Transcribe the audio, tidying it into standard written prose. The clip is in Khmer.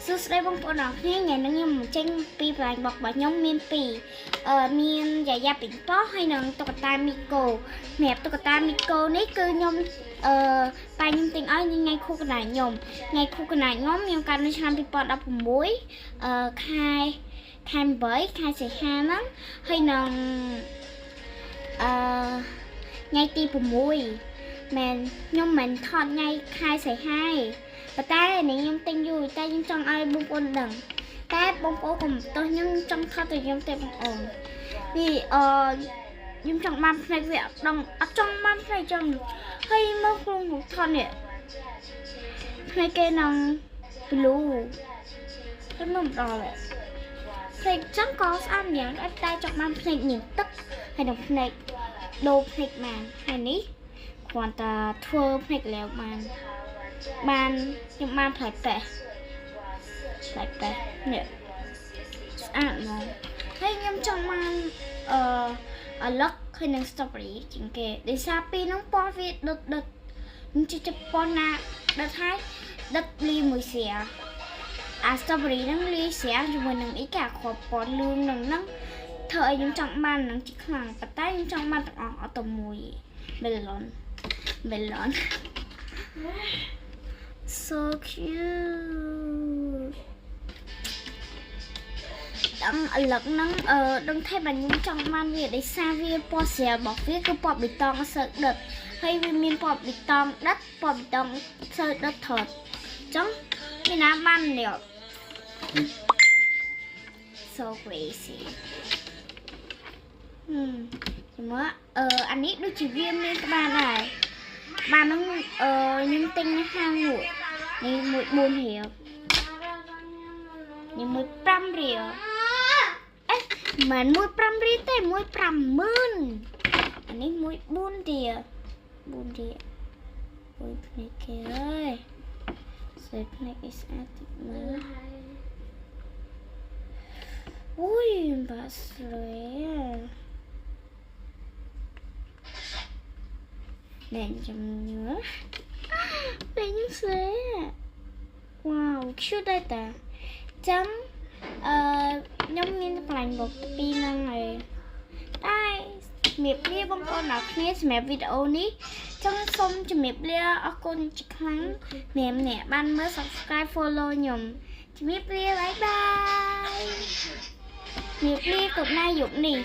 សួស្តីបងប្អូនអរគ្នាថ្ងៃនេះខ្ញុំចេញពីប្រឡាយរបស់ខ្ញុំមានមានយាយ៉ាពីប៉ោះហើយនឹងតុក្កតាមីកូសម្រាប់តុក្កតាមីកូនេះគឺខ្ញុំប៉ាខ្ញុំទិញឲ្យថ្ងៃខួបកំណើតខ្ញុំថ្ងៃខួបកំណើតខ្ញុំកើតនៅឆ្នាំ2016ខែ8ខែសីហាហ្នឹងហើយនឹងថ្ងៃទី6មែនខ្ញុំមិនថតថ្ងៃខែសីហាប៉ុន្តែនេះខ្ញុំទិញយូរតែខ្ញុំចង់ឲ្យបងប្អូនដឹងតែបងប្អូនកុំទោះខ្ញុំចង់ថតទៅខ្ញុំទេបងប្អូននេះខ្ញុំចង់បានផ្នែកវាអត់ចង់បានផ្នែកចង់ហើយមកក្នុងថតនេះផ្នែកគេនឹង blue ខ្ញុំមិនដល់ទេផ្នែកចង់ក៏ស្អាតយ៉ាងតែចង់បានផ្នែកមានទឹកហើយនឹងផ្នែកដូរផ្នែកបានហើយនេះគ្រាន់តែធ្វើផ្នែកលាវបានខ្ញុំបានផ្លែប៉េះនេះស្អាតមកហើយខ្ញុំចង់បានអាឡឹកហើយនឹង strawberry ជាងគេដោយសារពីរនោះពណ៌វាដុតខ្ញុំជិះពណ៌ណាដុតហើយដុតលីមួយស្រាអា strawberry ហ្នឹងលីស្រាជាមួយនឹងអីកាគ្រាប់ពណ៌លឿងហ្នឹងធ្វើឲ្យខ្ញុំចង់បានហ្នឹងជាខ្លាំងប៉ុន្តែខ្ញុំចង់បានទាំងអស់អត់តែមួយ melon so cute ដឹងឥឡូវហ្នឹងដឹងថាបើខ្ញុំចង់បានវាដោយសារវាពណ៌ស្រាលរបស់វាគឺពណ៌បៃតងអត់សូវដិតហើយវាមានពណ៌បៃតងដិតពណ៌បៃតងសូវដិតថតអញ្ចឹងមានណាបាននេះ so crazy ជាមួយអានេះដូចជាវាមានក្បាលដែរបានហ្នឹងខ្ញុំទិញនៅហាងនោះនេះមួយ4រៀលនេះមួយ5រៀលមិនមួយ5រៀលទេមួយ50000អានេះមួយ4រៀលមួយភ្នែកគេអើយស្អីភ្នែកគេស្អាតតិចមើលអូយបាក់ស្រួយnè chấm nữa đây những xế wow cute đây ta chấm nhóm miên lành một pin năng này đây miệp lia bông con nào nghe mẹ video ní trong xong cho miệp lia ở con kháng mềm nè ban mới subscribe follow nhầm miệp lia bye bye miệp lia cực nay dụng nè